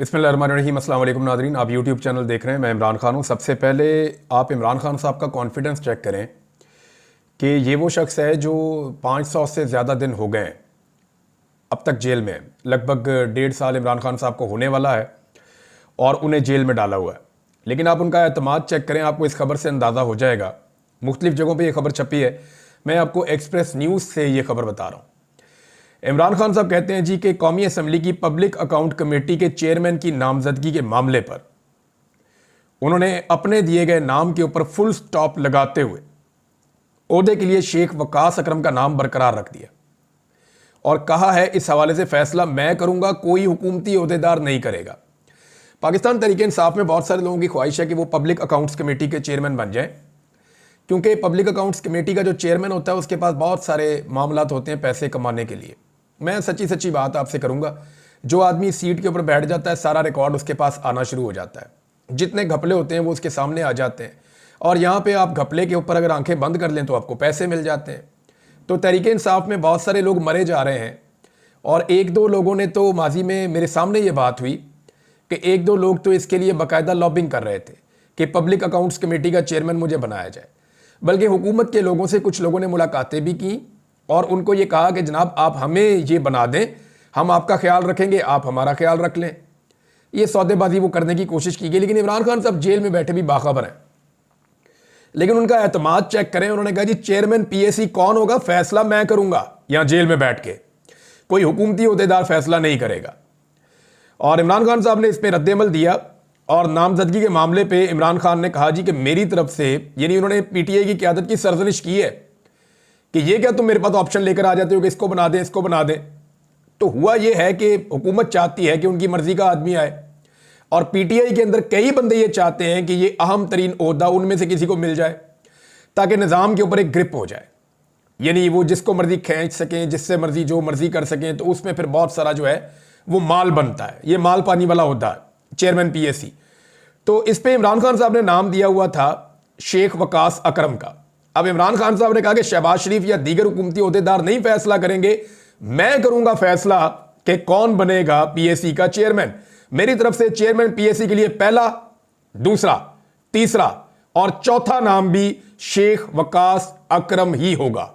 बिस्मिल्लाहिर्रहमानिर्रहीम। अस्सलाम वालेकुम नादरीन, आप यूट्यूब चैनल देख रहे हैं। मैं इमरान खान हूँ। सबसे पहले आप इमरान खान साहब का कॉन्फिडेंस चेक करें कि ये वो शख्स है जो 500 से ज़्यादा दिन हो गए अब तक जेल में। लगभग 1.5 साल इमरान खान साहब को होने वाला है और उन्हें जेल में डाला हुआ है। लेकिन आप उनका एतमाद चेक करें, आपको इस खबर से अंदाज़ा हो जाएगा। मुख्तलिफ जगहों पर यह खबर छपी है, मैं आपको एक्सप्रेस न्यूज़ से ये खबर बता रहा हूँ। इमरान खान साहब कहते हैं जी कि कौमी असम्बली की पब्लिक अकाउंट कमेटी के चेयरमैन की नामजदगी के मामले पर उन्होंने अपने दिए गए नाम के ऊपर फुल स्टॉप लगाते हुए ओहदे के लिए शेख वकास अकरम का नाम बरकरार रख दिया और कहा है इस हवाले से फैसला मैं करूंगा, कोई हुकूमती ओहदेदार नहीं करेगा। पाकिस्तान तरीके इंसाफ में बहुत सारे लोगों की ख्वाहिश है कि वो पब्लिक अकाउंट्स कमेटी के चेयरमैन बन जाए, क्योंकि पब्लिक अकाउंट्स कमेटी का जो चेयरमैन होता है उसके पास बहुत सारे मामलात होते हैं पैसे कमाने के लिए। मैं सच्ची सच्ची बात आपसे करूंगा, जो आदमी सीट के ऊपर बैठ जाता है सारा रिकॉर्ड उसके पास आना शुरू हो जाता है। जितने घपले होते हैं वो उसके सामने आ जाते हैं और यहाँ पे आप घपले के ऊपर अगर आंखें बंद कर लें तो आपको पैसे मिल जाते हैं। तो तहरीके इंसाफ में बहुत सारे लोग मरे जा रहे हैं और एक दो लोगों ने तो माजी में मेरे सामने ये बात हुई कि एक दो लोग तो इसके लिए बाकायदा लॉबिंग कर रहे थे कि पब्लिक अकाउंट्स कमेटी का चेयरमैन मुझे बनाया जाए। बल्कि हुकूमत के लोगों से कुछ लोगों ने मुलाकातें भी की और उनको ये कहा कि जनाब आप हमें ये बना दें, हम आपका ख्याल रखेंगे, आप हमारा ख्याल रख लें। ये सौदेबाजी वो करने की कोशिश की गई। लेकिन इमरान खान साहब जेल में बैठे भी बाखबर हैं, लेकिन उनका एतमाद चेक करें। उन्होंने कहा जी चेयरमैन पीएसी कौन होगा, फैसला मैं करूंगा यहां जेल में बैठ के, कोई हुकूमती ओहदेदार फैसला नहीं करेगा। और इमरान खान साहब ने इस पर रद्दमल दिया और नामजदगी के मामले पे इमरान खान ने कहा जी कि मेरी तरफ से, यानी उन्होंने पीटीआई की क़यादत की सरजनिश की है कि ये क्या तुम मेरे पास ऑप्शन लेकर आ जाते हो कि इसको बना दें इसको बना दें। तो हुआ ये है कि हुकूमत चाहती है कि उनकी मर्जी का आदमी आए और पीटीआई के अंदर कई बंदे ये चाहते हैं कि ये अहम तरीन ओहदा उनमें से किसी को मिल जाए ताकि निज़ाम के ऊपर एक ग्रिप हो जाए, यानी वो जिसको मर्जी खींच सकें, जिससे मर्जी जो मर्जी कर सकें। तो उसमें फिर बहुत सारा जो है वो माल बनता है। ये माल पानी वाला होता है चेयरमैन पीएसी। तो इस पर इमरान खान साहब ने नाम दिया हुआ था शेख वकास अकरम का। अब इमरान खान साहब ने कहा कि शहबाज शरीफ या दीगर हुकूमती ओहदेदार नहीं फैसला करेंगे, मैं करूंगा फैसला कि कौन बनेगा पीएसी का चेयरमैन। मेरी तरफ से चेयरमैन पीएसी के लिए पहला, दूसरा, तीसरा और चौथा नाम भी शेख वकास अकरम ही होगा।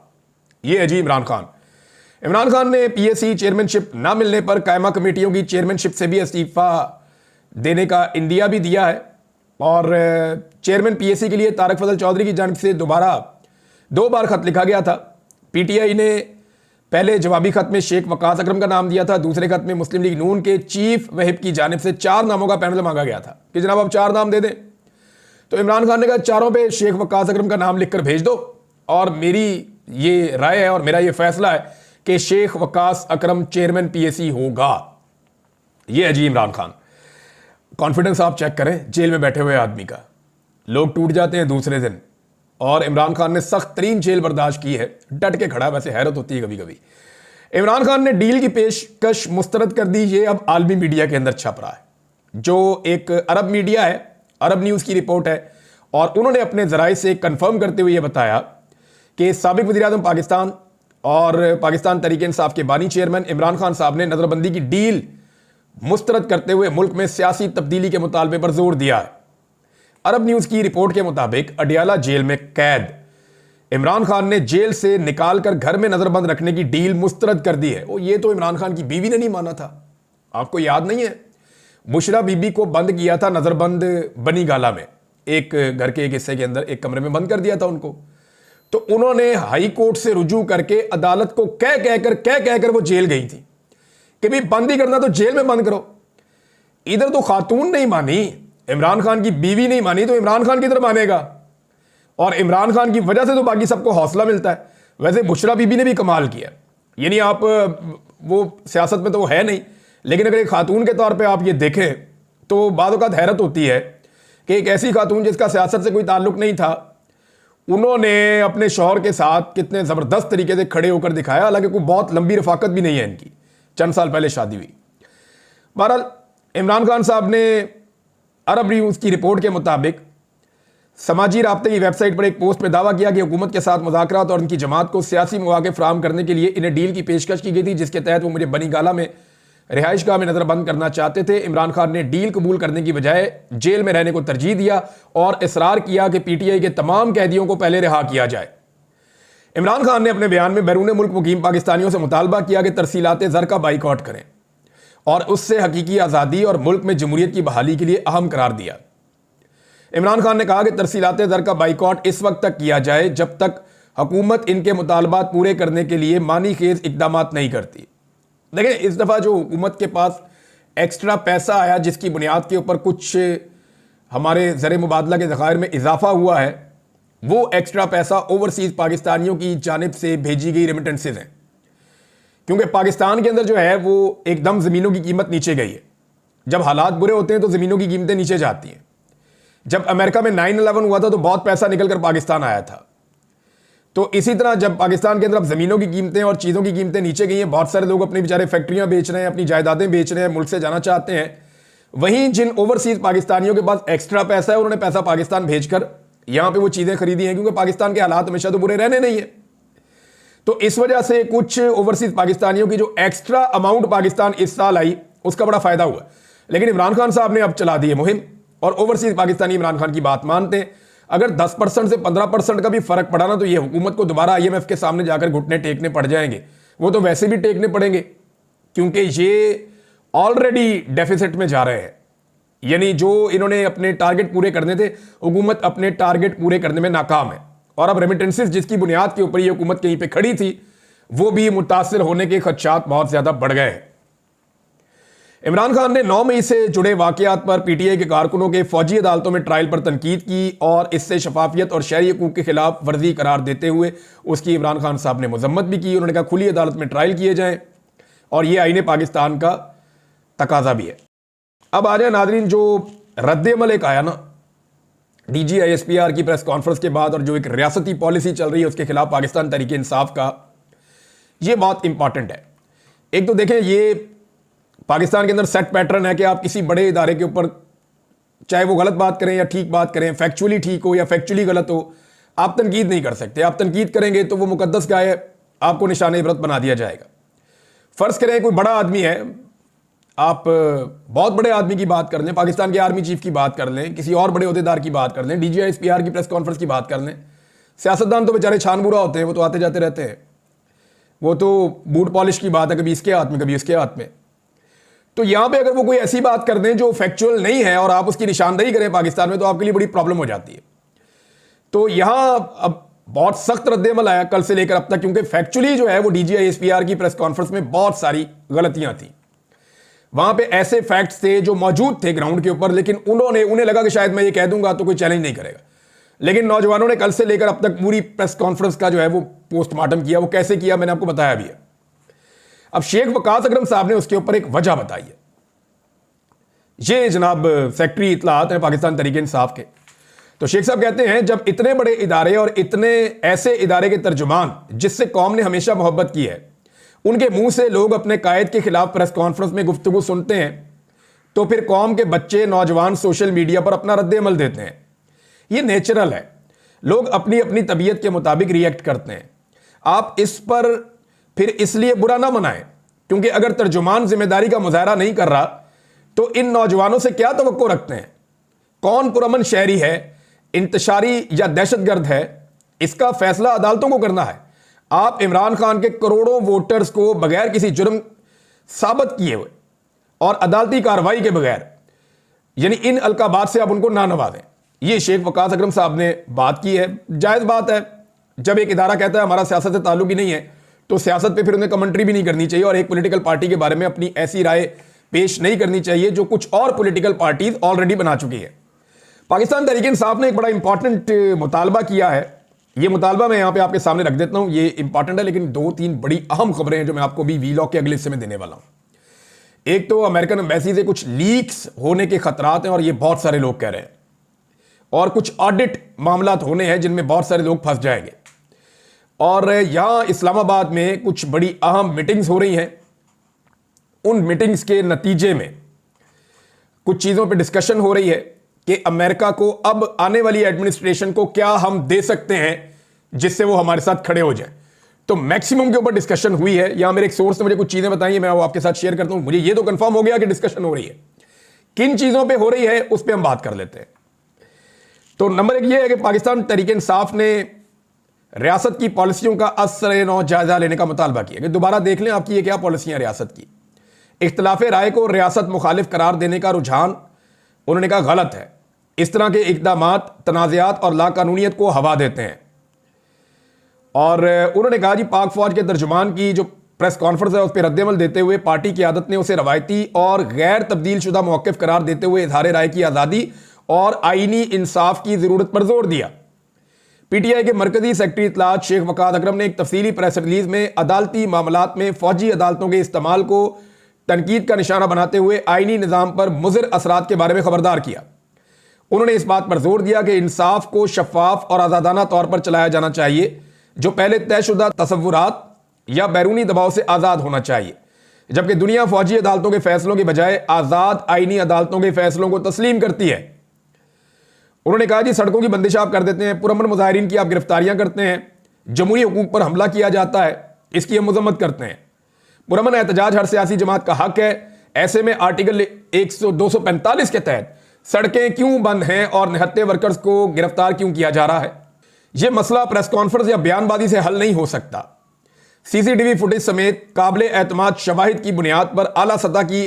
यह है जी इमरान खान। इमरान खान ने पीएसी चेयरमैनशिप ना मिलने पर कायमा कमेटियों की चेयरमैनशिप से भी इस्तीफा देने का इंडिया भी दिया है और चेयरमैन पीएसी के लिए तारक फजल चौधरी की जानिब से दोबारा 2 बार खत लिखा गया था। पीटीआई ने पहले जवाबी खत में शेख वकास अकरम का नाम दिया था, दूसरे खत में मुस्लिम लीग नून के चीफ वहिब की जानिब से 4 नामों का पैनल मांगा गया था कि जनाब आप 4 नाम दे दें। तो इमरान खान ने कहा चारों पे शेख वकास अकरम का नाम लिखकर भेज दो और मेरी ये राय है और मेरा ये फैसला है कि शेख वकास अकरम चेयरमैन पीएसी होगा। यह है जी इमरान खान। कॉन्फिडेंस आप चेक करें जेल में बैठे हुए आदमी का। लोग टूट जाते हैं दूसरे दिन और इमरान खान ने सख्त तरीन जेल बर्दाश्त की है, डट के खड़ा। वैसे हैरत होती है कभी कभी। इमरान खान ने डील की पेशकश मुस्तरद कर दी। ये अब आलमी मीडिया के अंदर छप रहा है, जो एक अरब मीडिया है, अरब न्यूज़ की रिपोर्ट है और उन्होंने अपने जराए से कंफर्म करते हुए यह बताया कि साबिक वज़ीर-ए-आज़म पाकिस्तान और पाकिस्तान तहरीक इंसाफ के बानी चेयरमैन इमरान खान साहब ने नजरबंदी की डील मुस्तरद करते हुए मुल्क में सियासी तब्दीली के मुतालबे पर जोर दिया है। अरब न्यूज़ की रिपोर्ट के मुताबिक अडियाला जेल में कैद इमरान खान ने जेल से निकालकर घर में नजरबंद रखने की डील मुस्तरद कर दी है। वो ये तो इमरान खान की बीवी ने नहीं माना था, आपको याद नहीं है? बुशरा बीबी को बंद किया था नजरबंद बनी गाला में, एक घर के एक हिस्से के अंदर एक कमरे में बंद कर दिया था उनको। तो उन्होंने हाई कोर्ट से रुजू करके अदालत को कह कहकर वो जेल गई थी कि भाई बंद ही करना तो जेल में बंद करो। इधर तो खातून नहीं मानी, इमरान खान की बीवी नहीं मानी, तो इमरान खान किधर मानेगा? और इमरान खान की वजह से तो बाकी सबको हौसला मिलता है। वैसे बुशरा बीबी ने भी कमाल किया, यानी आप वो सियासत में तो वो है नहीं, लेकिन अगर एक खातून के तौर पे आप ये देखें तो बाद औक़ात हैरत होती है कि एक ऐसी खातून जिसका सियासत से कोई ताल्लुक नहीं था, उन्होंने अपने शौहर के साथ कितने ज़बरदस्त तरीके से खड़े होकर दिखाया। हालांकि कोई बहुत लंबी रफाकत भी नहीं है इनकी, चंद साल पहले शादी हुई। बहरहाल इमरान खान साहब ने अरब न्यूज़ की रिपोर्ट के मुताबिक समाजी राब्ते की वेबसाइट पर एक पोस्ट में दावा किया कि हुकूमत के साथ मुज़ाकरात और उनकी जमात को सियासी मौक़े फराहम करने के लिए इन्हें डील की पेशकश की गई थी, जिसके तहत वो मुझे बनी गाला में रिहाइशगाह में नजरबंद करना चाहते थे। इमरान खान ने डील कबूल करने की बजाय जेल में रहने को तरजीह दिया और इसरार किया कि पीटीआई के तमाम कैदियों को पहले रिहा किया जाए। इमरान खान ने अपने बयान में बैरून मुल्क मुकीम पाकिस्तानियों से मुतालबा किया कि तरसीलात ज़र का बाइकआउट करें और उससे हकीकी आज़ादी और मुल्क में जमहूरियत की बहाली के लिए अहम करार दिया। इमरान खान ने कहा कि तरसीलात ज़र का बाइकआउट इस वक्त तक किया जाए जब तक हुकूमत इनके मुतालबात पूरे करने के लिए मानी खेज इकदाम नहीं करती। देखिए, इस दफ़ा जो हुकूमत के पास एक्स्ट्रा पैसा आया जिसकी बुनियाद के ऊपर कुछ हमारे ज़र मुबादला के ज़खायर में इजाफा हुआ है, वो एक्स्ट्रा पैसा ओवरसीज़ पाकिस्तानियों की जानिब से भेजी गई रेमिटेंसेज हैं। क्योंकि पाकिस्तान के अंदर जो है वो एकदम ज़मीनों की कीमत नीचे गई है। जब हालात बुरे होते हैं तो ज़मीनों की कीमतें नीचे जाती हैं। जब अमेरिका में 9/11 हुआ था तो बहुत पैसा निकल कर पाकिस्तान आया था। तो इसी तरह जब पाकिस्तान के अंदर अब ज़मीनों की कीमतें और चीज़ों की कीमतें नीचे गई हैं, बहुत सारे लोग अपनी बेचारे फैक्ट्रियाँ बेच रहे हैं, अपनी जायदादें बेच रहे हैं, मुल्क से जाना चाहते हैं। वहीं जिन ओवरसीज़ पाकिस्तानियों के पास एक्स्ट्रा पैसा है, उन्होंने पैसा पाकिस्तान भेजकर यहाँ पे वो चीज़ें खरीदी हैं, क्योंकि पाकिस्तान के हालात हमेशा तो बुरे रहने नहीं है। तो इस वजह से कुछ ओवरसीज़ पाकिस्तानियों की जो एक्स्ट्रा अमाउंट पाकिस्तान इस साल आई, उसका बड़ा फ़ायदा हुआ। लेकिन इमरान खान साहब ने अब चला दी है मुहिम और ओवरसीज़ पाकिस्तानी इमरान खान की बात मानते हैं। अगर 10% से 15% का भी फर्क पड़ा ना, तो ये हुकूमत को दोबारा IMF के सामने जाकर घुटने टेकने पड़ जाएंगे। वो तो वैसे भी टेकने पड़ेंगे क्योंकि ये ऑलरेडी डेफिसिट में जा रहे हैं। यानी जो इन्होंने अपने टारगेट पूरे करने थे, हुकूमत अपने टारगेट पूरे करने में नाकाम है। और अब रेमिटेंसेस जिसकी बुनियाद के ऊपर ये हुकूमत कहीं पे खड़ी थी, वो भी मुतासिर होने के खदशात बहुत ज्यादा बढ़ गए हैं। इमरान खान ने 9 मई से जुड़े वाकयात पर पीटीआई के कारकुनों के फौजी अदालतों में ट्रायल पर तनकीद की और इससे शफाफियत और शहरी हकूक के खिलाफ वर्जी करार देते हुए उसकी इमरान खान साहब ने मजम्मत भी की। उन्होंने कहा खुली अदालत में ट्रायल किए जाएं और यह आईने पाकिस्तान का तकाजा भी है। अब आ जाए नाजरीन, जो रद्द-ए-अमल एक आया ना DGISPR की प्रेस कॉन्फ्रेंस के बाद और जो एक रियासती पॉलिसी चल रही है उसके खिलाफ पाकिस्तान तहरीक इंसाफ का, ये बहुत इंपॉर्टेंट है। एक तो देखें, ये पाकिस्तान के अंदर सेट पैटर्न है कि आप किसी बड़े इदारे के ऊपर, चाहे वो गलत बात करें या ठीक बात करें, फैक्चुअली ठीक हो या फैक्चुअली गलत हो, आप तनकीद नहीं कर सकते। आप तनकीद करेंगे तो वो मुकद्दस गाय है, आपको निशान इबरत बना दिया जाएगा। फर्ज करें कोई बड़ा आदमी है, आप बहुत बड़े आदमी की बात कर लें, पाकिस्तान के आर्मी चीफ की बात कर लें, किसी और बड़े ओहदेदार की बात कर लें, DGISPR की प्रेस कॉन्फ्रेंस की बात कर लें। सियासतदान तो बेचारे छानबूरा होते हैं, वो तो आते जाते रहते हैं, वो तो बूट पॉलिश की बात है, कभी इसके हाथ में कभी उसके हाथ में। तो यहां पे अगर वो कोई ऐसी बात कर दें जो फैक्चुअल नहीं है और आप उसकी निशानदेही करें पाकिस्तान में, तो आपके लिए बड़ी प्रॉब्लम हो जाती है। तो यहां अब बहुत सख्त रद्द-ए-अमल आया कल से लेकर अब तक, क्योंकि फैक्चुअली जो है वो DGISPR की प्रेस कॉन्फ्रेंस में बहुत सारी गलतियां थी। वहां पे ऐसे फैक्ट्स थे जो मौजूद थे ग्राउंड के ऊपर, लेकिन उन्हें लगा कि शायद मैं ये कह दूंगा तो कोई चैलेंज नहीं करेगा। लेकिन नौजवानों ने कल से लेकर अब तक पूरी प्रेस कॉन्फ्रेंस का जो है वो पोस्टमार्टम किया। वो कैसे किया मैंने आपको बताया भी है। अब शेख वकास अकरम साहब ने उसके ऊपर एक वजह बताई है। ये जनाब सेक्रेटरी इत्तलाआत हैं पाकिस्तान तहरीक इंसाफ के। तो शेख साहब कहते हैं, जब इतने बड़े इदारे और इतने ऐसे इदारे के तर्जुमान जिससे कौम ने हमेशा मोहब्बत की है, उनके मुंह से लोग अपने कायद के खिलाफ प्रेस कॉन्फ्रेंस में गुफ्तगू सुनते हैं, तो फिर कौम के बच्चे नौजवान सोशल मीडिया पर अपना रद्द-ए-अमल देते हैं। ये नेचुरल है, लोग अपनी अपनी तबीयत के मुताबिक रिएक्ट करते हैं। आप इस पर फिर इसलिए बुरा ना मनाएं, क्योंकि अगर तर्जुमान जिम्मेदारी का मुजाहरा नहीं कर रहा तो इन नौजवानों से क्या तवक्को रखते हैं? कौन पुरअमन शहरी है, इंतशारी या दहशतगर्द है, इसका फैसला अदालतों को करना है। आप इमरान खान के करोड़ों वोटर्स को बगैर किसी जुर्म साबित किए हुए और अदालती कार्रवाई के बगैर, यानी इन अलकाबात से आप उनको ना नवाजें। ये शेख वकास अकरम साहब ने बात की है, जायज़ बात है। जब एक इदारा कहता है हमारा सियासत से ताल्लुक ही नहीं है, तो सियासत पे फिर उन्हें कमेंट्री भी नहीं करनी चाहिए और एक पॉलिटिकल पार्टी के बारे में अपनी ऐसी राय पेश नहीं करनी चाहिए जो कुछ और पॉलिटिकल पार्टीज ऑलरेडी बना चुकी है। पाकिस्तान तहरीक इंसाफ ने एक बड़ा इंपॉर्टेंट मुतालबा किया है। ये मुतालबा मैं यहाँ पे आपके सामने रख देता हूँ, ये इंपॉर्टेंट है, लेकिन 2-3 बड़ी अहम खबरें हैं जो मैं आपको भी वीलॉग के अगले हिस्से में देने वाला हूँ। एक तो अमेरिकन एम्बेसी से कुछ लीक्स होने के खतरात हैं और ये बहुत सारे लोग कह रहे हैं, और कुछ ऑडिट मामलात होने हैं जिनमें बहुत सारे लोग फंस जाएंगे। और यहां इस्लामाबाद में कुछ बड़ी अहम मीटिंग्स हो रही हैं। उन मीटिंग्स के नतीजे में कुछ चीज़ों पे डिस्कशन हो रही है कि अमेरिका को अब आने वाली एडमिनिस्ट्रेशन को क्या हम दे सकते हैं जिससे वो हमारे साथ खड़े हो जाए। तो मैक्सिमम के ऊपर डिस्कशन हुई है, या मेरे एक सोर्स ने मुझे कुछ चीजें बताई, मैं वो आपके साथ शेयर करता हूं। मुझे ये तो कंफर्म हो गया कि डिस्कशन हो रही है। किन चीजों पे हो रही है उस पर हम बात कर लेते हैं। तो नंबर एक ये है कि पाकिस्तान तहरीक इंसाफ ने रियासत की पॉलिसियों का असर नौ जायजा लेने का मुतालबा किया कि दोबारा देख लें आपकी ये क्या पॉलिसियां रियासत की। इख्तलाफ राय को रियासत मुखालिफ करार देने का रुझान उन्होंने कहा गलत है। इस तरह के इक़दामात तनाज़ात और लाकानूनियत को हवा देते हैं। और उन्होंने कहा जी पाक फौज के तर्जुमान की जो प्रेस कॉन्फ्रेंस है उस पर रद्दमल देते हुए पार्टी की आदत ने उसे रवायती और गैर तब्दील शुदा मौक़िफ़ करार देते हुए इज़हार राय की आज़ादी और आईनी इंसाफ की ज़रूरत पर जोर दिया। पीटीआई के मरकजी सेक्रेटरी इत्तलात शेख वक़ाद अकरम ने एक तफसीली प्रेस रिलीज में अदालती मामलात में फौजी अदालतों के इस्तेमाल को तनकीद का निशाना बनाते हुए आईनी निज़ाम पर मुज़िर असरात के बारे में खबरदार किया। उन्होंने इस बात पर जोर दिया कि इंसाफ को शफाफ और आज़ादाना तौर पर चलाया जाना चाहिए, जो पहले तयशुदा तसव्वुरात या बैरूनी दबाव से आज़ाद होना चाहिए, जबकि दुनिया फौजी अदालतों के फैसलों के बजाय आज़ाद आईनी अदालतों के फैसलों को तस्लीम करती है। उन्होंने कहा जी सड़कों की बंदिश आप कर देते हैं, पुरअमन मुजाहिरीन की आप गिरफ्तारियां करते हैं, जमहूरी हुकूक पर हमला किया जाता है, इसकी हम मजम्मत करते हैं। पुरअमन एहतजाज हर सियासी जमात का हक है। ऐसे में आर्टिकल 245 के तहत सड़कें क्यों बंद हैं और निहत्ते वर्कर्स को गिरफ्तार क्यों किया जा रहा है? यह मसला प्रेस कॉन्फ्रेंस या बयानबाजी से हल नहीं हो सकता। सीसीटीवी फुटेज समेत काबिल एतमाद शवाहिद की बुनियाद पर आला सतह की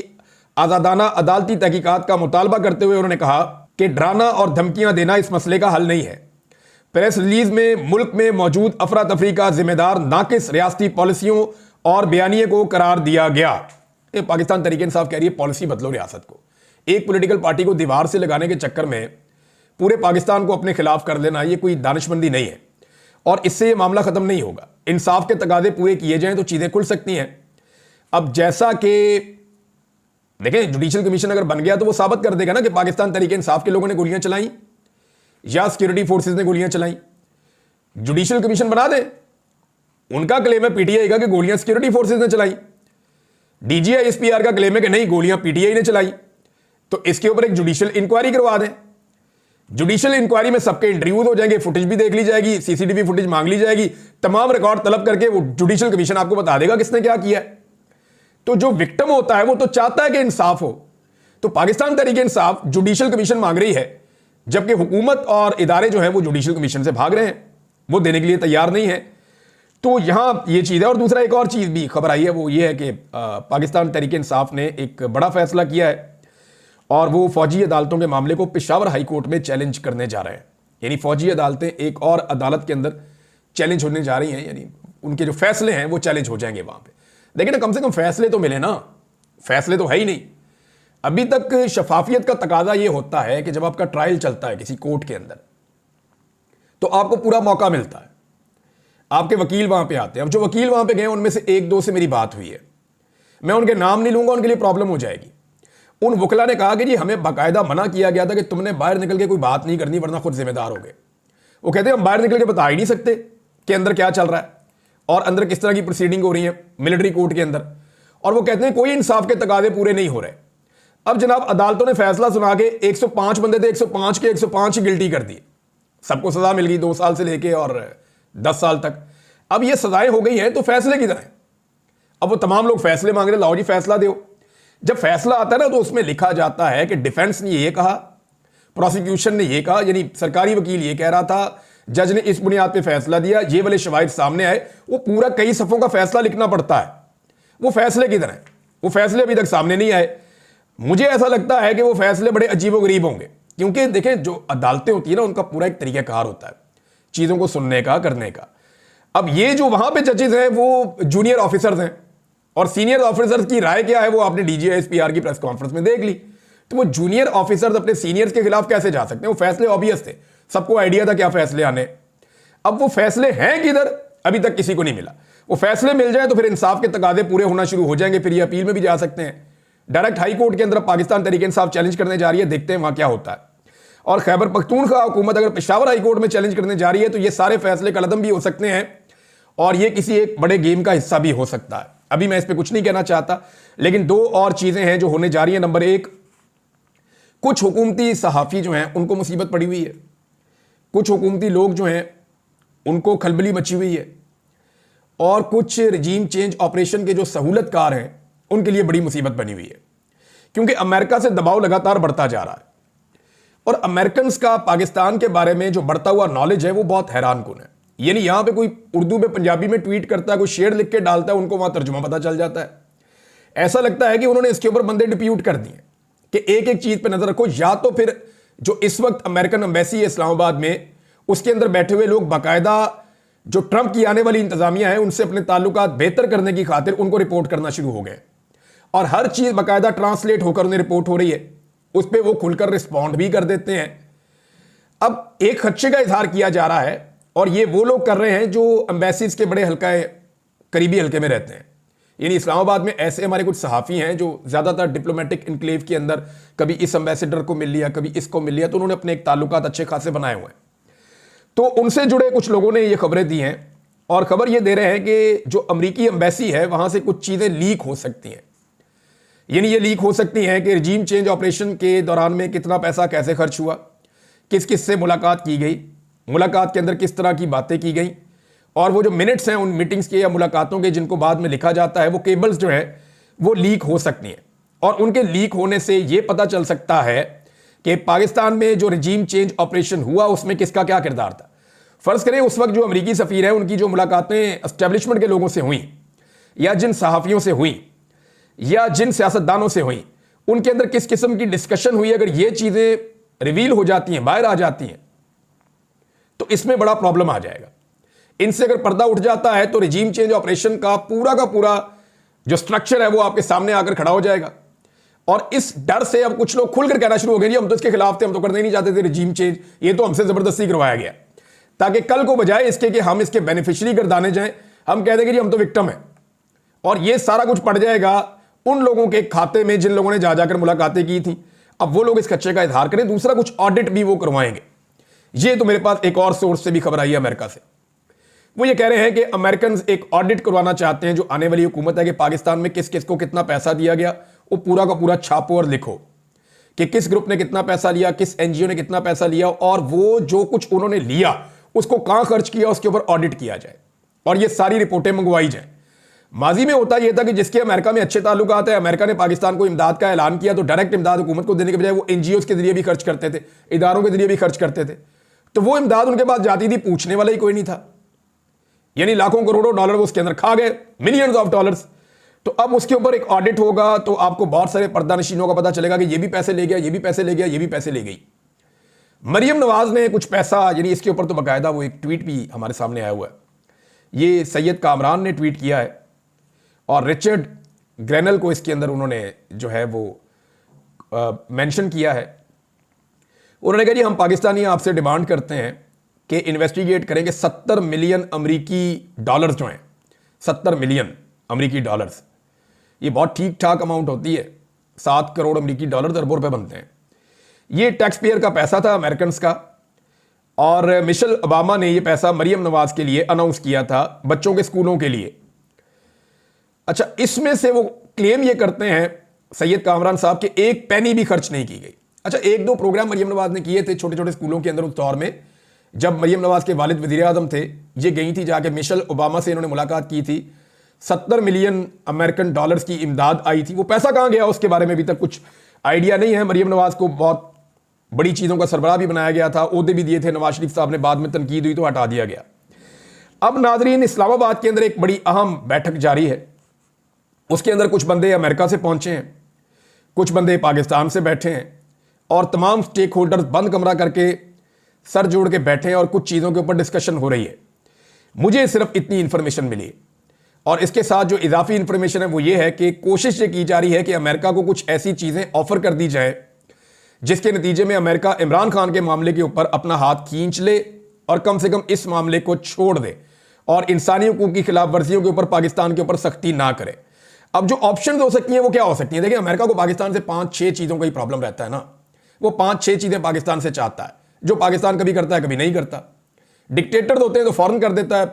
आज़ादाना अदालती तहकीकात का मुतालबा करते हुए उन्होंने कहा कि डराना और धमकियां देना इस मसले का हल नहीं है। प्रेस रिलीज में मुल्क में मौजूद अफरा तफरी का जिम्मेदार नाकिस रियासती पॉलिसियों और बयानिए को करार दिया गया। पाकिस्तान तहरीक इंसाफ कह रही है पॉलिसी बदलो रियासत को। एक पॉलिटिकल पार्टी को दीवार से लगाने के चक्कर में पूरे पाकिस्तान को अपने खिलाफ कर लेना ये कोई दानिशमंदी नहीं है, और इससे ये मामला खत्म नहीं होगा। इंसाफ के तकाजे पूरे किए जाएं तो चीजें खुल सकती हैं। अब जैसा कि देखें जुडिशल कमीशन अगर बन गया तो वो साबित कर देगा ना कि पाकिस्तान तहरीक इंसाफ के लोगों ने गोलियां चलाई या सिक्योरिटी फोर्सेस ने गोलियां चलाई। जुडिशल कमीशन बना दे, उनका क्लेम है पीटीआई का कि गोलियां सिक्योरिटी फोर्सेस ने चलाई। डीजीआई एसपीआर का क्लेम है कि नहीं गोलियां पीटीआई ने चलाई। तो इसके ऊपर एक जुडिशियल इंक्वायरी करवा दें। जुडिशियल इंक्वायरी में सबके इंटरव्यूज हो जाएंगे, फुटेज भी देख ली जाएगी, सीसीटीवी फुटेज मांग ली जाएगी, तमाम रिकॉर्ड तलब करके वो जुडिशियल कमीशन आपको बता देगा किसने क्या किया है। तो जो विक्टिम होता है वो तो चाहता है कि इंसाफ हो। तो पाकिस्तान तहरीक इंसाफ जुडिशियल कमीशन मांग रही है, जबकि हुकूमत और इदारे जो है वो जुडिशियल कमीशन से भाग रहे हैं, वो देने के लिए तैयार नहीं है। तो यहां ये चीज है। और दूसरा एक और चीज भी खबर आई है, वो ये है कि पाकिस्तान तहरीक इंसाफ ने एक बड़ा फैसला किया है और वो फौजी अदालतों के मामले को पेशावर हाई कोर्ट में चैलेंज करने जा रहे हैं। यानी फौजी अदालतें एक और अदालत के अंदर चैलेंज होने जा रही हैं, यानी उनके जो फैसले हैं वो चैलेंज हो जाएंगे वहां पे। देखिए ना, कम से कम फैसले तो मिले ना, फैसले तो है ही नहीं अभी तक। शफाफियत का तकाजा ये होता है कि जब आपका ट्रायल चलता है किसी कोर्ट के अंदर तो आपको पूरा मौका मिलता है, आपके वकील वहां पे आते हैं। अब जो वकील वहां पे गए उनमें से एक दो से मेरी बात हुई है, मैं उनके नाम नहीं लूंगा, उनके लिए प्रॉब्लम हो जाएगी। उन वकला ने कहा कि जी हमें बाकायदा मना किया गया था कि तुमने बाहर निकल के कोई बात नहीं करनी वरना खुद जिम्मेदार हो गए। वो कहते हैं हम बाहर निकल के बता ही नहीं सकते कि अंदर क्या चल रहा है और अंदर किस तरह की प्रोसीडिंग हो रही है मिलिट्री कोर्ट के अंदर। और वो कहते हैं कोई इंसाफ के तकाजे पूरे नहीं हो रहे। अब जनाब अदालतों ने फैसला सुना के 105 बंदे थे, 105 के 105 ही गिल्टी कर दिए, सबको सजा मिल गई 2 साल से लेके और 10 साल तक। अब ये सजाएं हो गई हैं तो फैसले किधर हैं? अब वो तमाम लोग फैसले मांग रहे, लाओ जी फैसला दो। जब फैसला आता है ना तो उसमें लिखा जाता है कि डिफेंस ने ये कहा, प्रोसिक्यूशन ने ये कहा, यानी सरकारी वकील ये कह रहा था, जज ने इस बुनियाद पे फैसला दिया, ये वाले शवाहिद सामने आए। वो पूरा कई सफ़ों का फैसला लिखना पड़ता है। वो फैसले किधर हैं? वो फैसले अभी तक सामने नहीं आए। मुझे ऐसा लगता है कि वो फैसले बड़े अजीबोगरीब होंगे, क्योंकि देखें जो अदालतें होती है ना उनका पूरा एक तरीक़ाकार होता है चीज़ों को सुनने का, करने का। अब ये जो वहां पे जजेस हैं वो जूनियर ऑफिसर्स हैं और सीनियर ऑफिसर्स की राय क्या है वो आपने डीजीआई एसपीआर की प्रेस कॉन्फ्रेंस में देख ली। तो वो जूनियर ऑफिसर्स अपने सीनियर्स के खिलाफ कैसे जा सकते हैं? वो फैसले ऑब्वियस थे, सबको आइडिया था क्या फैसले आने। अब वो फैसले हैं किधर? अभी तक किसी को नहीं मिला। वो फैसले मिल जाए तो फिर इंसाफ के तकाजे पूरे होना शुरू हो जाएंगे, फिर ये अपील में भी जा सकते हैं। डायरेक्ट हाई कोर्ट के अंदर पाकिस्तान तहरीक इंसाफ चैलेंज करने जा रही है, देखते हैं वहां क्या होता है। और खैबर पख्तूनख्वा हुकूमत अगर पेशावर हाई कोर्ट में चैलेंज करने जा रही है तो ये सारे फैसले कलदम भी हो सकते हैं और ये किसी एक बड़े गेम का हिस्सा भी हो सकता है। अभी मैं इस पर कुछ नहीं कहना चाहता, लेकिन 2 और चीजें हैं जो होने जा रही हैं। नंबर 1, कुछ हुकूमती सहाफ़ी जो हैं उनको मुसीबत पड़ी हुई है, कुछ हुकूमती लोग जो हैं उनको खलबली मची हुई है और कुछ रिजीम चेंज ऑपरेशन के जो सहूलतकार हैं उनके लिए बड़ी मुसीबत बनी हुई है, क्योंकि अमेरिका से दबाव लगातार बढ़ता जा रहा है और अमेरिकन का पाकिस्तान के बारे में जो बढ़ता हुआ नॉलेज है वो बहुत हैरानकुन है। यानी यहां पे कोई उर्दू में पंजाबी में ट्वीट करता है, कोई शेर लिख के डालता है, उनको वहां तर्जुमा पता चल जाता है। ऐसा लगता है कि उन्होंने इसके ऊपर बंदे डिप्यूट कर दिए कि एक एक चीज पे नजर रखो, या तो फिर जो इस वक्त अमेरिकन एम्बेसी है इस्लामाबाद में उसके अंदर बैठे हुए लोग बाकायदा जो ट्रंप की आने वाली इंतजामिया है उनसे अपने ताल्लुकात बेहतर करने की खातिर उनको रिपोर्ट करना शुरू हो गए और हर चीज बाकायदा ट्रांसलेट होकर उन्हें रिपोर्ट हो रही है, उस पर वो खुलकर रिस्पॉन्ड भी कर देते हैं। अब एक खदशे का इजहार किया जा रहा है और ये वो लोग कर रहे हैं जो एम्बेसीज के बड़े हल्का करीबी हल्के में रहते हैं। यानी इस्लामाबाद में ऐसे हमारे कुछ सहाफ़ी हैं जो ज़्यादातर डिप्लोमेटिक इनक्लेव के अंदर कभी इस एम्बेसडर को मिल लिया, कभी इसको मिल लिया, तो उन्होंने अपने एक ताल्लुकात अच्छे खासे बनाए हुए हैं। तो उनसे जुड़े कुछ लोगों ने ये खबरें दी हैं और खबर ये दे रहे हैं कि जो अमरीकी एम्बेसी है वहाँ से कुछ चीज़ें लीक हो सकती हैं। यानी ये लीक हो सकती हैं कि रिजीम चेंज ऑपरेशन के दौरान में कितना पैसा कैसे खर्च हुआ, किस किस से मुलाकात की गई, मुलाकात के अंदर किस तरह की बातें की गई, और वो जो मिनट्स हैं उन मीटिंग्स के या मुलाकातों के जिनको बाद में लिखा जाता है वो केबल्स जो है वो लीक हो सकती हैं। और उनके लीक होने से ये पता चल सकता है कि पाकिस्तान में जो रिजीम चेंज ऑपरेशन हुआ उसमें किसका क्या किरदार था। फर्ज करें उस वक्त जो अमरीकी सफ़ीर है उनकी जो मुलाकातें एस्टेब्लिशमेंट के लोगों से हुई या जिन सहाफ़ियों से हुई या जिन सियासतदानों से हुई उनके अंदर किस किस्म की डिस्कशन हुई, अगर ये चीज़ें रिवील हो जाती हैं, बाहर आ जाती हैं, तो इसमें बड़ा प्रॉब्लम आ जाएगा। इनसे अगर पर्दा उठ जाता है तो रिजीम चेंज ऑपरेशन का पूरा जो स्ट्रक्चर है वो आपके सामने आकर खड़ा हो जाएगा। और इस डर से अब कुछ लोग खुलकर कहना शुरू हो गए, जी हम तो इसके खिलाफ थे, हम तो करना ही नहीं चाहते थे रिजीम चेंज, ये तो हमसे जबरदस्ती करवाया गया, ताकि कल को बजाय इसके कि हम इसके बेनिफिशियरी गर्दाने जाएं, हम कह देंगे जी हम तो विक्टिम है। और ये सारा कुछ पड़ जाएगा उन लोगों के खाते में जिन लोगों ने जा जाकर मुलाकातें की थी। अब वो लोग इस खच्चे का इजहार करें, दूसरा कुछ ऑडिट भी वो करवाएंगे। ये तो मेरे पास एक और सोर्स से भी खबर आई है अमेरिका से, वो ये कह रहे हैं कि अमेरिकन एक ऑडिट करवाना चाहते हैं जो आने वाली हुकूमत है कि पाकिस्तान में किस किस को कितना पैसा दिया गया, वो पूरा का पूरा छापो और लिखो कि किस ग्रुप ने कितना पैसा लिया, किस एनजीओ ने कितना पैसा लिया, और वो जो कुछ उन्होंने लिया उसको कहां खर्च किया उसके ऊपर ऑडिट किया जाए और ये सारी रिपोर्टें मंगवाई जाए। माजी में होता यह था कि जिसके अमेरिका में अच्छे ताल्लुकात है, अमेरिका ने पाकिस्तान को इमदाद का ऐलान किया तो डायरेक्ट इमदाद हुकूमत को देने के बजाय वो एनजीओ के जरिए भी खर्च करते थे, इदारों के जरिए भी खर्च करते थे, तो वो इमदाद उनके पास जाती थी, पूछने वाला ही कोई नहीं था। यानी लाखों करोड़ों डॉलर वो उसके अंदर खा गए, मिलियंस ऑफ डॉलर्स। तो अब उसके ऊपर एक ऑडिट होगा तो आपको बहुत सारे पर्दानशीनों का पता चलेगा कि ये भी पैसे ले गया, ये भी पैसे ले गया, ये भी पैसे ले गई। मरियम नवाज ने कुछ पैसा, यानी इसके ऊपर तो बाकायदा वो एक ट्वीट भी हमारे सामने आया हुआ है, ये सैयद कामरान ने ट्वीट किया है और रिचर्ड ग्रेनल को इसके अंदर उन्होंने जो है वो मेंशन किया है। उन्होंने कहा जी हम पाकिस्तानी आपसे डिमांड करते हैं कि इन्वेस्टिगेट करेंगे 70 मिलियन अमरीकी डॉलर्स जो हैं, 70 मिलियन अमरीकी डॉलर्स, ये बहुत ठीक ठाक अमाउंट होती है, 7 करोड़ अमरीकी डॉलर अरबों रुपए बनते हैं। ये टैक्स पेयर का पैसा था अमेरिकन का, और मिशेल ओबामा ने ये पैसा मरियम नवाज के लिए अनाउंस किया था, बच्चों के स्कूलों के लिए। अच्छा, इसमें से वो क्लेम ये करते हैं सैयद कामरान साहब के एक पैनी भी खर्च नहीं की गई। अच्छा, एक दो प्रोग्राम मरियम नवाज ने किए थे छोटे छोटे स्कूलों के अंदर उस दौर में, जब मरियम नवाज के वालिद वज़ीर आज़म थे, ये गई थी जाके मिशेल ओबामा से इन्होंने मुलाकात की थी, 70 मिलियन अमेरिकन डॉलर्स की इमदाद आई थी। वो पैसा कहां गया उसके बारे में अभी तक कुछ आइडिया नहीं है। मरियम नवाज को बहुत बड़ी चीज़ों का सरबराह भी बनाया गया था, ओहदे भी दिए थे, नवाज शरीफ साहब ने बाद में तनकीद हुई तो हटा दिया गया। अब नाजरीन, इस्लामाबाद के अंदर एक बड़ी अहम बैठक जारी है, उसके अंदर कुछ बंदे अमेरिका से पहुंचे हैं, कुछ बंदे पाकिस्तान से बैठे हैं, और तमाम स्टेक होल्डर्स बंद कमरा करके सर जोड़ के बैठे हैं और कुछ चीज़ों के ऊपर डिस्कशन हो रही है। मुझे सिर्फ इतनी इंफॉर्मेशन मिली, और इसके साथ जो इजाफी इंफॉर्मेशन है वो ये है कि कोशिश ये की जा रही है कि अमेरिका को कुछ ऐसी चीज़ें ऑफर कर दी जाए जिसके नतीजे में अमेरिका इमरान खान के मामले के ऊपर अपना हाथ खींच ले और कम से कम इस मामले को छोड़ दे और इंसानी हुकूक की खिलाफ वर्जियों के ऊपर पाकिस्तान के ऊपर सख्ती ना करे। अब जो ऑप्शन हो सकती हैं वो क्या हो सकती हैं? देखिए, अमेरिका को पाकिस्तान से 5-6 चीज़ों का ही प्रॉब्लम रहता है ना, वो 5-6 चीज़ें पाकिस्तान से चाहता है जो पाकिस्तान कभी करता है कभी नहीं करता। डिक्टेटर होते हैं तो फौरन कर देता है,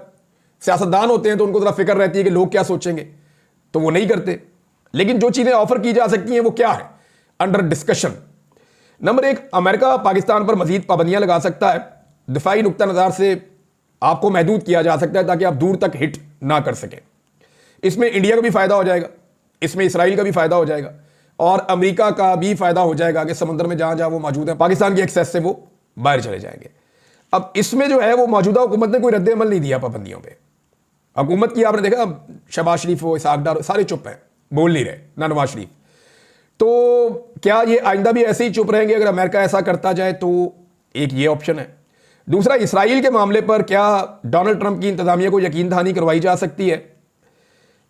सियासतदान होते हैं तो उनको ज़रा फिक्र रहती है कि लोग क्या सोचेंगे, तो वो नहीं करते। लेकिन जो चीज़ें ऑफर की जा सकती हैं वो क्या है? Under discussion. Number 1, America Pakistan पर मजीद पाबंदियां लगा सकता है। दिफाई नुक्ता नज़र से आपको महदूद किया जा सकता है ताकि आप दूर तक हिट ना कर सके। इसमें इंडिया का भी फायदा हो जाएगा, इसमें इसराइल का भी फायदा हो जाएगा और अमेरिका का भी फायदा हो जाएगा कि समुद्र में जहां जहां वो मौजूद है पाकिस्तान की एक्सेस से वो बाहर चले जाएंगे। अब इसमें जो है वो मौजूदा हुकूमत ने कोई रद्द अमल नहीं दिया पाबंदियों पे। हुकूमत की आपने देखा, शहबाज शरीफ हो, इसहाक डार, सारे चुप हैं, बोल नहीं रहे, ना नवाज शरीफ। तो क्या ये आइंदा भी ऐसे ही चुप रहेंगे अगर अमेरिका ऐसा करता जाए? तो एक ये ऑप्शन है। दूसरा, इसराइल के मामले पर क्या डोनाल्ड ट्रंप की इंतजामिया को यकीन दहानी करवाई जा सकती है?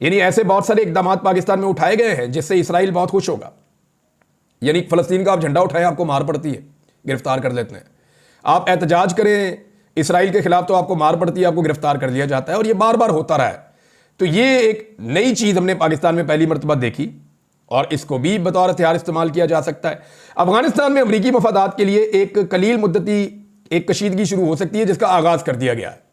यानी ऐसे बहुत सारे इकदाम पाकिस्तान में उठाए गए हैं जिससे इसराइल बहुत खुश होगा। यानी फलस्तीन का आप झंडा उठाएं, आपको मार पड़ती है, गिरफ्तार कर लेते हैं। आप एहतजाज करें इसराइल के खिलाफ तो आपको मार पड़ती है, आपको गिरफ्तार कर लिया जाता है, और ये बार बार होता रहा है। तो ये एक नई चीज हमने पाकिस्तान में पहली मरतबा देखी और इसको भी बतौर हथियार इस्तेमाल किया जा सकता है। अफगानिस्तान में अमरीकी मफादात के लिए एक कलील मुद्दती एक कशीदगी शुरू हो सकती है जिसका आगाज कर दिया गया है।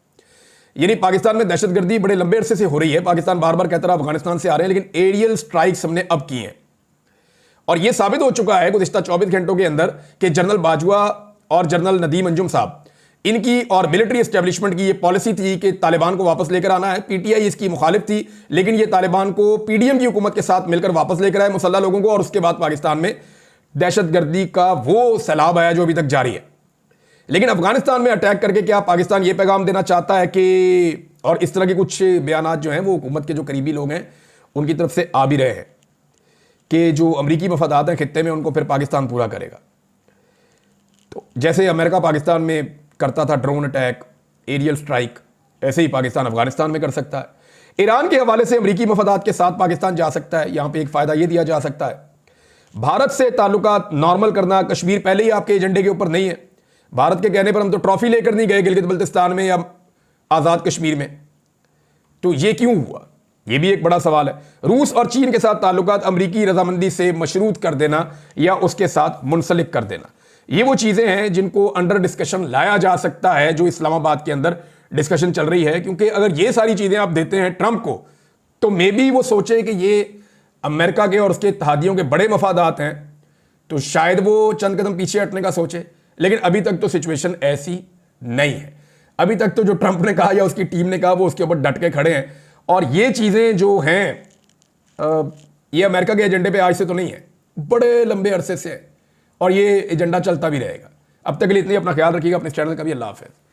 यानी पाकिस्तान में दहशतगर्दी बड़े लंबे अरसे से हो रही है। पाकिस्तान बार बार कहता रहा अफगानिस्तान से आ रहे हैं, लेकिन एरियल स्ट्राइक्स हमने अब की हैं और यह साबित हो चुका है गुज़िश्ता 24 घंटों के अंदर कि जनरल बाजवा और जनरल नदीम अंजुम साहब, इनकी और मिलिट्री एस्टेब्लिशमेंट की ये पॉलिसी थी कि तालिबान को वापस लेकर आना है। पीटीआई इसकी मुखालिफ थी, लेकिन ये तालिबान को पीडीएम की हुकूमत के साथ मिलकर वापस लेकर आए मुसल्लह लोगों को, और उसके बाद पाकिस्तान में दहशतगर्दी का वो सैलाब आया जो अभी तक जारी है। लेकिन अफगानिस्तान में अटैक करके क्या पाकिस्तान ये पैगाम देना चाहता है कि, और इस तरह के कुछ बयानात जो हैं वो हुकूमत के जो करीबी लोग हैं उनकी तरफ से आ भी रहे हैं कि जो अमरीकी मफादात हैं खित्ते में उनको फिर पाकिस्तान पूरा करेगा। तो जैसे अमेरिका पाकिस्तान में करता था ड्रोन अटैक, एरियल स्ट्राइक, ऐसे ही पाकिस्तान अफगानिस्तान में कर सकता है। ईरान के हवाले से अमरीकी मफादात के साथ पाकिस्तान जा सकता है। यहां पे एक फायदा यह दिया जा सकता है, भारत से ताल्लुकात नॉर्मल करना। कश्मीर पहले ही आपके एजेंडे के ऊपर नहीं है। भारत के कहने पर हम तो ट्रॉफी लेकर नहीं गए गिलगित बल्तिस्तान में या आजाद कश्मीर में, तो ये क्यों हुआ? ये भी एक बड़ा सवाल है। रूस और चीन के साथ ताल्लुकात अमरीकी रजामंदी से मशरूत कर देना या उसके साथ मुंसलिक कर देना, ये वो चीजें हैं जिनको अंडर डिस्कशन लाया जा सकता है, जो इस्लामाबाद के अंदर डिस्कशन चल रही है। क्योंकि अगर ये सारी चीजें आप देते हैं ट्रंप को, तो मे बी वो सोचे कि ये अमेरिका के और उसके इत्तेहादियों के बड़े मफादात हैं, तो शायद वो चंद कदम पीछे हटने का सोचे। लेकिन अभी तक तो सिचुएशन ऐसी नहीं है। अभी तक तो जो ट्रंप ने कहा या उसकी टीम ने कहा वो उसके ऊपर डट के खड़े हैं, और ये चीजें जो हैं ये अमेरिका के एजेंडे पे आज से तो नहीं है, बड़े लंबे अरसे से है, और ये एजेंडा चलता भी रहेगा। अब तक के लिए इतनी, अपना ख्याल रखिएगा, अपने चैनल का भी। अल्लाह हाफ़िज़।